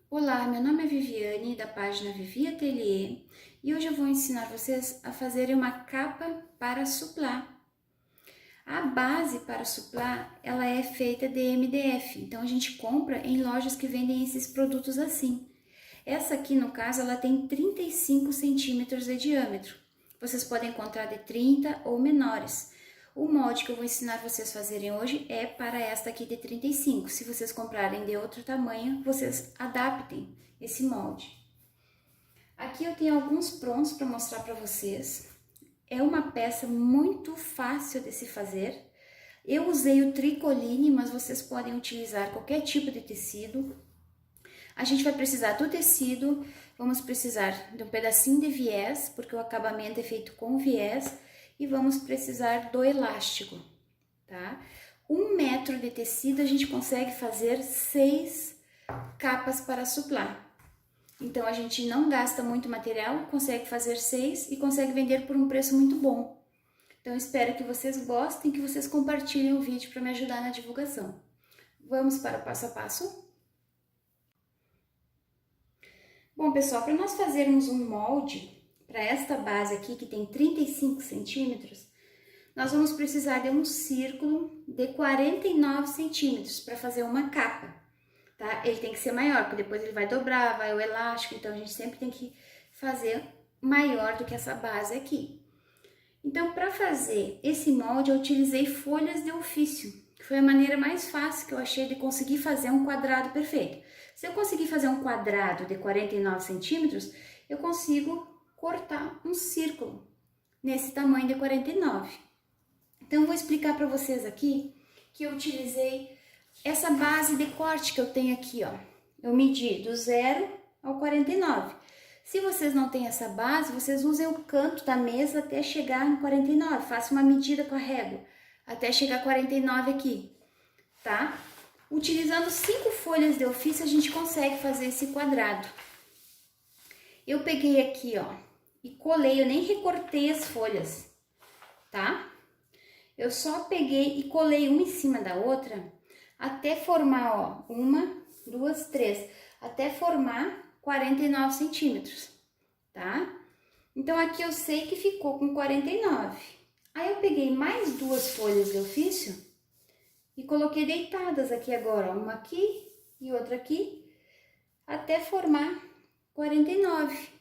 Olá, meu nome é Viviane, da página Vivi Atelier, e hoje eu vou ensinar vocês a fazerem uma capa para suplá. A base para suplá, ela é feita de MDF, então a gente compra em lojas que vendem esses produtos assim. Essa aqui, no caso, ela tem 35 centímetros de diâmetro. Vocês podem encontrar de 30 ou menores. O molde que eu vou ensinar vocês a fazerem hoje é para esta aqui de 35. Se vocês comprarem de outro tamanho, vocês adaptem esse molde. Aqui eu tenho alguns prontos para mostrar para vocês. É uma peça muito fácil de se fazer. Eu usei o tricoline, mas vocês podem utilizar qualquer tipo de tecido. A gente vai precisar do tecido, vamos precisar de um pedacinho de viés, porque o acabamento é feito com viés, e vamos precisar do elástico, tá? 1 metro de tecido a gente consegue fazer 6 capas para suplá. Então a gente não gasta muito material, consegue fazer 6 e consegue vender por um preço muito bom. Então espero que vocês gostem, que vocês compartilhem o vídeo para me ajudar na divulgação. Vamos para o passo a passo? Bom, pessoal, para nós fazermos um molde para esta base aqui, que tem 35 centímetros, nós vamos precisar de um círculo de 49 centímetros para fazer uma capa, tá? Ele tem que ser maior, porque depois ele vai dobrar, vai o elástico, então a gente sempre tem que fazer maior do que essa base aqui. Então, para fazer esse molde, eu utilizei folhas de ofício, que foi a maneira mais fácil que eu achei de conseguir fazer um quadrado perfeito. Se eu conseguir fazer um quadrado de 49 centímetros, eu consigo cortar um círculo nesse tamanho de 49. Então, eu vou explicar para vocês aqui que eu utilizei essa base de corte que eu tenho aqui, ó. Eu medi do 0 ao 49. Se vocês não têm essa base, vocês usem o canto da mesa até chegar em 49. Faça uma medida com a régua até chegar a 49 aqui, tá? Utilizando 5 folhas de ofício, a gente consegue fazer esse quadrado. Eu peguei aqui, ó, e colei, eu nem recortei as folhas, tá? Eu só peguei e colei uma em cima da outra até formar, ó, 1, 2, 3, até formar 49 centímetros, tá? Então, aqui eu sei que ficou com 49. Aí, eu peguei mais 2 folhas de ofício e coloquei deitadas aqui agora, ó, uma aqui e outra aqui, até formar 49.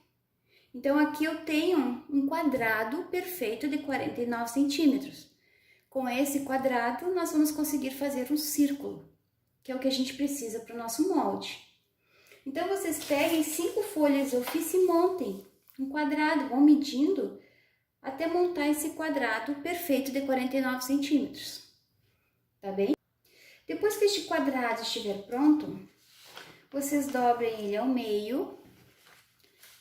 Então, aqui eu tenho um quadrado perfeito de 49 centímetros. Com esse quadrado, nós vamos conseguir fazer um círculo, que é o que a gente precisa para o nosso molde. Então, vocês peguem 5 folhas de ofício e montem um quadrado, vão medindo até montar esse quadrado perfeito de 49 centímetros, tá bem? Depois que este quadrado estiver pronto, vocês dobrem ele ao meio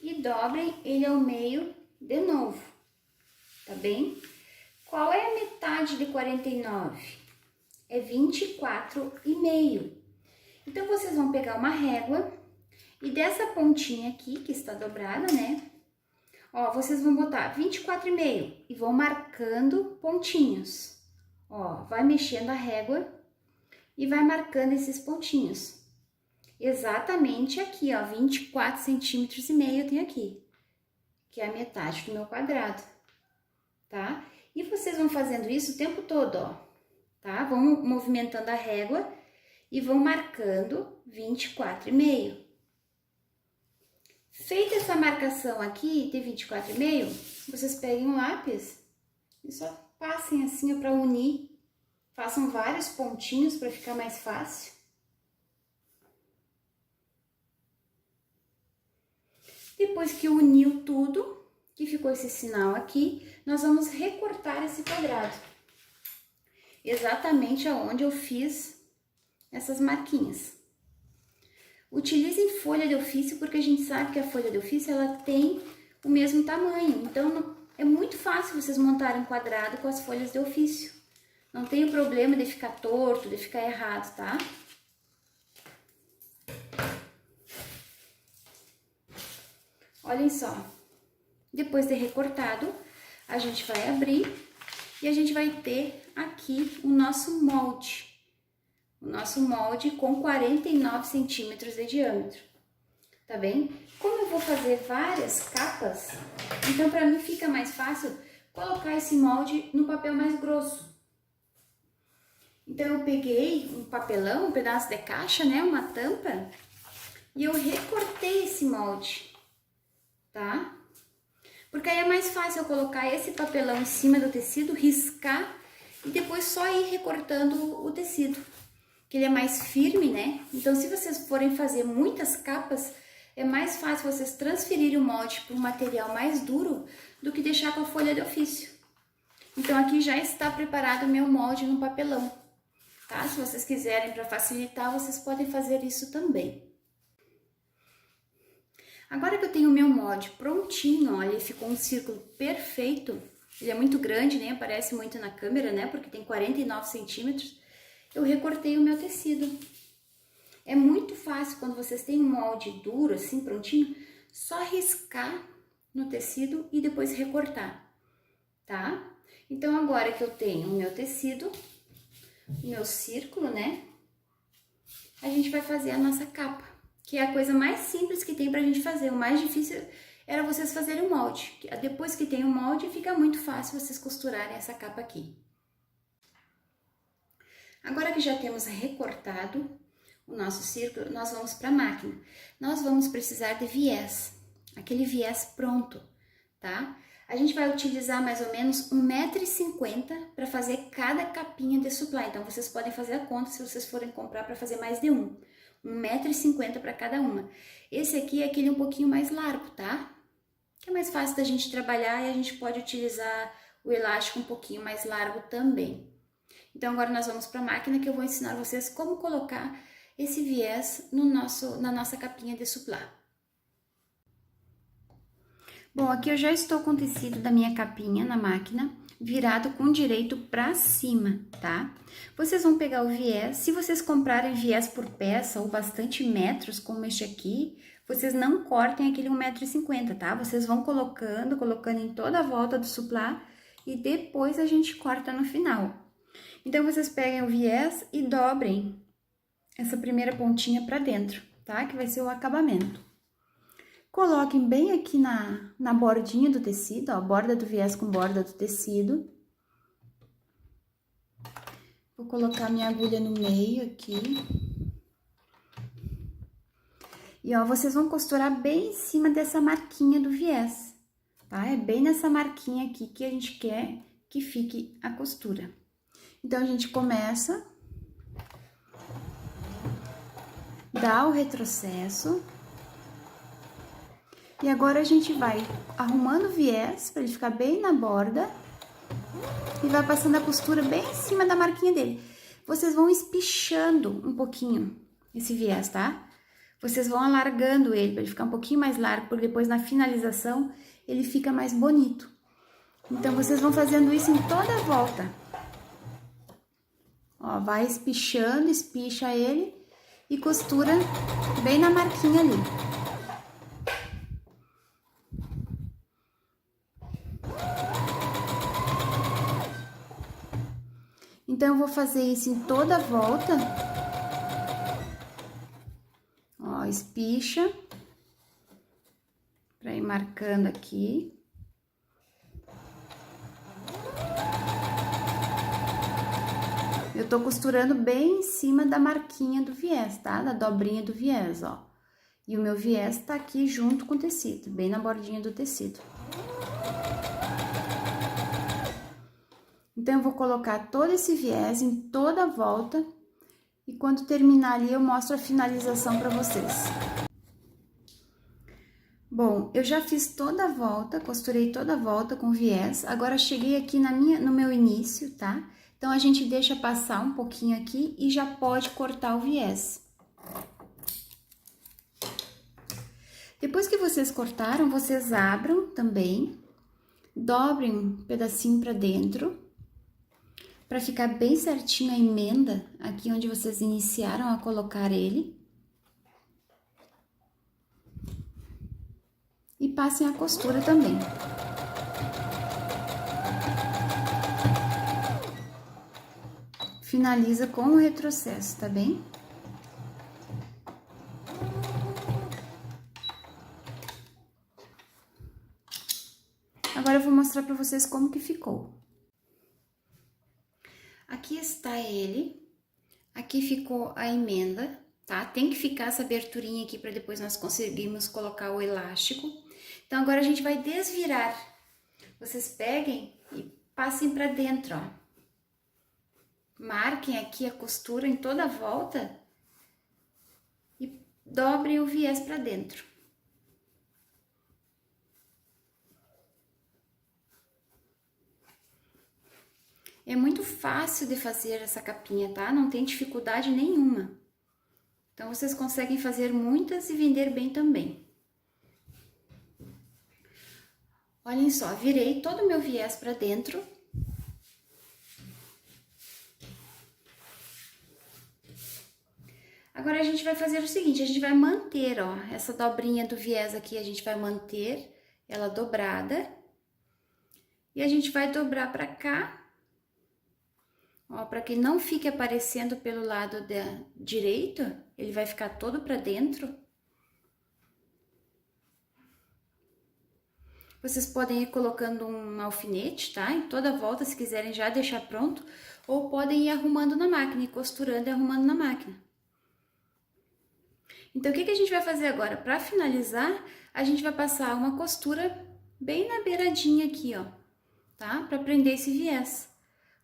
e dobrem ele ao meio de novo, tá bem? Qual é a metade de 49? É 24,5. Então, vocês vão pegar uma régua e dessa pontinha aqui, que está dobrada, né? Ó, vocês vão botar 24,5 e vão marcando pontinhos. Ó, vai mexendo a régua e vai marcando esses pontinhos. Exatamente aqui, ó, 24 centímetros e meio eu tenho aqui, que é a metade do meu quadrado, tá? E vocês vão fazendo isso o tempo todo, ó, tá? Vão movimentando a régua e vão marcando 24,5. Feita essa marcação aqui de 24,5, vocês peguem um lápis e só passem assim para unir. Façam vários pontinhos para ficar mais fácil. Depois que uniu tudo, que ficou esse sinal aqui, nós vamos recortar esse quadrado. Exatamente aonde eu fiz essas marquinhas. Utilizem folha de ofício, porque a gente sabe que a folha de ofício, ela tem o mesmo tamanho. Então, é muito fácil vocês montarem um quadrado com as folhas de ofício. Não tem o problema de ficar torto, de ficar errado, tá? Olhem só. Depois de recortado, a gente vai abrir e a gente vai ter aqui o nosso molde. O nosso molde com 49 centímetros de diâmetro. tá bem? Como eu vou fazer várias capas, então para mim fica mais fácil colocar esse molde no papel mais grosso. Então eu peguei um papelão, um pedaço de caixa, né, uma tampa, e eu recortei esse molde, tá? Porque aí é mais fácil eu colocar esse papelão em cima do tecido, riscar e depois só ir recortando o tecido, que ele é mais firme, né? Então se vocês forem fazer muitas capas, é mais fácil vocês transferirem o molde para um material mais duro do que deixar com a folha de ofício. Então aqui já está preparado o meu molde no papelão, tá? Se vocês quiserem para facilitar, vocês podem fazer isso também. Agora que eu tenho o meu molde prontinho, olha, ele ficou um círculo perfeito. Ele é muito grande, nem aparece muito na câmera, né? Porque tem 49 centímetros. Eu recortei o meu tecido. É muito fácil quando vocês têm um molde duro, assim, prontinho, só riscar no tecido e depois recortar, tá? Então, agora que eu tenho o meu tecido, o meu círculo, né? A gente vai fazer a nossa capa, que é a coisa mais simples que tem pra gente fazer. O mais difícil era vocês fazerem o molde. Depois que tem o molde, fica muito fácil vocês costurarem essa capa aqui. Agora que já temos recortado o nosso círculo, nós vamos para a máquina. Nós vamos precisar de viés, aquele viés pronto, tá? A gente vai utilizar mais ou menos 1,50 m para fazer cada capinha de suplá. Então, vocês podem fazer a conta se vocês forem comprar para fazer mais de um. 1,50 m para cada uma. Esse aqui é aquele um pouquinho mais largo, tá? Que é mais fácil da gente trabalhar e a gente pode utilizar o elástico um pouquinho mais largo também. Então, agora nós vamos para a máquina que eu vou ensinar vocês como colocar esse viés na nossa capinha de suplá. Bom, aqui eu já estou com o tecido da minha capinha na máquina, virado com direito para cima, tá? Vocês vão pegar o viés, se vocês comprarem viés por peça ou bastante metros, como este aqui, vocês não cortem aquele 1,50 m, tá? Vocês vão colocando em toda a volta do suplá e depois a gente corta no final. Então, vocês peguem o viés e dobrem essa primeira pontinha para dentro, tá? Que vai ser o acabamento. Coloquem bem aqui na bordinha do tecido, ó, borda do viés com borda do tecido. Vou colocar minha agulha no meio aqui. E, ó, vocês vão costurar bem em cima dessa marquinha do viés, tá? É bem nessa marquinha aqui que a gente quer que fique a costura. Então, a gente começa, dá o retrocesso. E agora a gente vai arrumando o viés para ele ficar bem na borda e vai passando a costura bem em cima da marquinha dele. Vocês vão espichando um pouquinho esse viés, tá? Vocês vão alargando ele para ele ficar um pouquinho mais largo, porque depois na finalização ele fica mais bonito. Então, vocês vão fazendo isso em toda a volta. Ó, vai espichando, espicha ele e costura bem na marquinha ali. Então, eu vou fazer isso em toda a volta. Ó, espicha. Pra ir marcando aqui. Eu tô costurando bem em cima da marquinha do viés, tá? Da dobrinha do viés, ó. E o meu viés tá aqui junto com o tecido, bem na bordinha do tecido. Então, eu vou colocar todo esse viés em toda a volta e quando terminar ali, eu mostro a finalização para vocês. Bom, eu já fiz toda a volta, costurei toda a volta com viés, agora cheguei aqui no meu início, tá? Então, a gente deixa passar um pouquinho aqui e já pode cortar o viés. Depois que vocês cortaram, vocês abram também, dobrem um pedacinho para dentro, para ficar bem certinho a emenda aqui onde vocês iniciaram a colocar ele. E passem a costura também. Finaliza com o retrocesso, tá bem? vou mostrar pra vocês como que ficou. Aqui está ele. Aqui ficou a emenda, tá? Tem que ficar essa aberturinha aqui para depois nós conseguirmos colocar o elástico. Então, agora a gente vai desvirar. Vocês peguem e passem para dentro, ó. Marquem aqui a costura em toda a volta e dobrem o viés para dentro. É muito fácil de fazer essa capinha, tá? Não tem dificuldade nenhuma. Então, vocês conseguem fazer muitas e vender bem também. Olhem só, virei todo o meu viés para dentro. Agora, a gente vai fazer o seguinte, a gente vai manter, ó, essa dobrinha do viés aqui, a gente vai manter ela dobrada. E a gente vai dobrar para cá. Ó, para que não fique aparecendo pelo lado direito, ele vai ficar todo para dentro. Vocês podem ir colocando um alfinete, tá? Em toda a volta, se quiserem já deixar pronto. Ou podem ir arrumando na máquina, ir costurando e arrumando na máquina. Então, o que a gente vai fazer agora? Para finalizar, a gente vai passar uma costura bem na beiradinha aqui, ó. Tá? Para prender esse viés.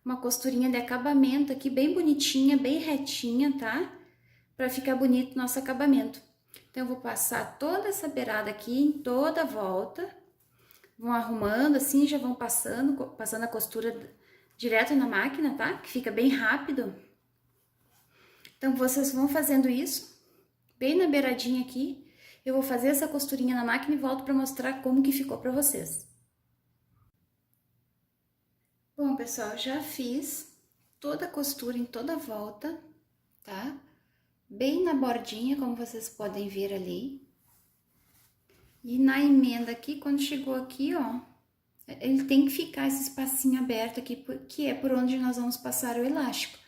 Uma costurinha de acabamento aqui, bem bonitinha, bem retinha, tá? Para ficar bonito nosso acabamento. Então, eu vou passar toda essa beirada aqui em toda a volta. Vão arrumando assim, já vão passando a costura direto na máquina, tá? Que fica bem rápido. Então, vocês vão fazendo isso, bem na beiradinha aqui. Eu vou fazer essa costurinha na máquina e volto para mostrar como que ficou para vocês. Bom, pessoal, já fiz toda a costura em toda a volta, tá? Bem na bordinha, como vocês podem ver ali. E na emenda aqui, quando chegou aqui, ó, ele tem que ficar esse espacinho aberto aqui, que é por onde nós vamos passar o elástico,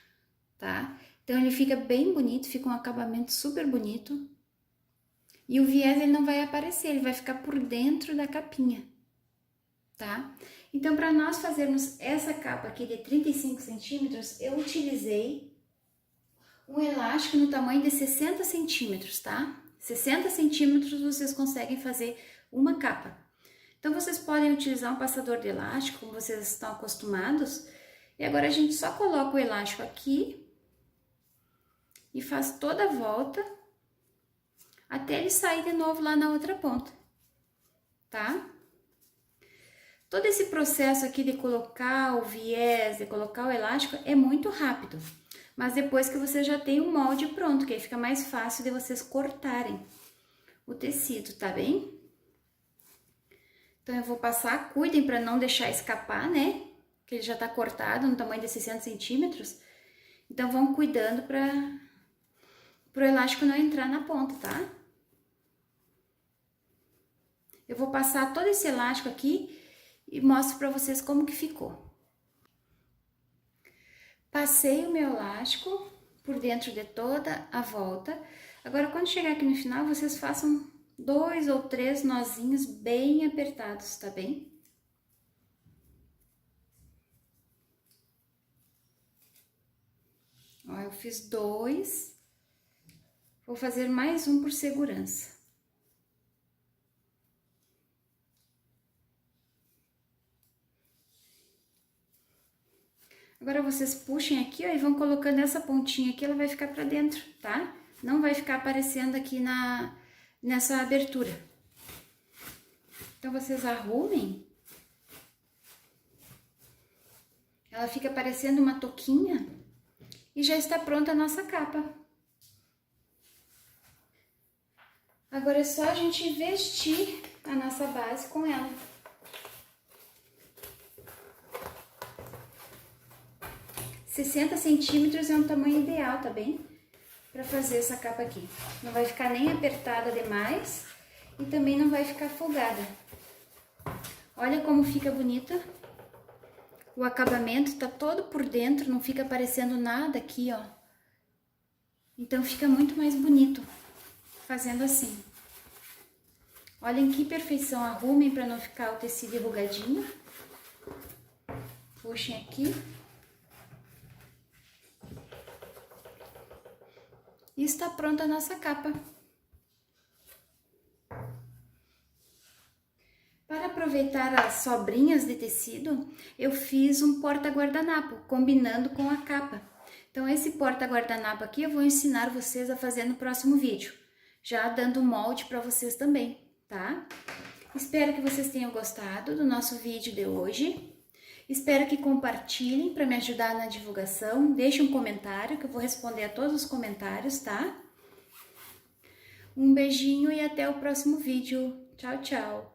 tá? Então, ele fica bem bonito, fica um acabamento super bonito. E o viés, ele não vai aparecer, ele vai ficar por dentro da capinha, tá? Então, para nós fazermos essa capa aqui de 35 centímetros, eu utilizei um elástico no tamanho de 60 centímetros, tá? 60 centímetros vocês conseguem fazer uma capa. Então, vocês podem utilizar um passador de elástico, como vocês estão acostumados. E agora, a gente só coloca o elástico aqui e faz toda a volta até ele sair de novo lá na outra ponta, tá? Todo esse processo aqui de colocar o viés, de colocar o elástico, é muito rápido. Mas depois que você já tem o molde pronto, que aí fica mais fácil de vocês cortarem o tecido, tá bem? Então, eu vou passar, cuidem para não deixar escapar, né? Que ele já tá cortado no tamanho de 60 centímetros. Então, vão cuidando para o elástico não entrar na ponta, tá? Eu vou passar todo esse elástico aqui e mostro para vocês como que ficou. Passei o meu elástico por dentro de toda a volta. Agora, quando chegar aqui no final, vocês façam 2 ou 3 nozinhos bem apertados, tá bem? Ó, eu fiz 2. Vou fazer mais um por segurança. Agora, vocês puxem aqui, ó, e vão colocando essa pontinha aqui, ela vai ficar pra dentro, tá? Não vai ficar aparecendo aqui nessa abertura. Então, vocês arrumem. Ela fica parecendo uma touquinha e já está pronta a nossa capa. Agora é só a gente vestir a nossa base com ela. (60 centímetros é um tamanho ideal, tá bem? Pra fazer essa capa aqui. Não vai ficar nem apertada demais e também não vai ficar folgada. Olha como fica bonita. O acabamento tá todo por dentro, não fica aparecendo nada aqui, ó. Então, fica muito mais bonito fazendo assim. Olhem que perfeição, arrumem para não ficar o tecido enrugadinho. Puxem aqui. E está pronta a nossa capa. Para aproveitar as sobrinhas de tecido, eu fiz um porta-guardanapo, combinando com a capa. Então, esse porta-guardanapo aqui eu vou ensinar vocês a fazer no próximo vídeo, já dando molde para vocês também, tá? Espero que vocês tenham gostado do nosso vídeo de hoje. Espero que compartilhem para me ajudar na divulgação. Deixe um comentário que eu vou responder a todos os comentários, tá? Um beijinho e até o próximo vídeo. Tchau, tchau!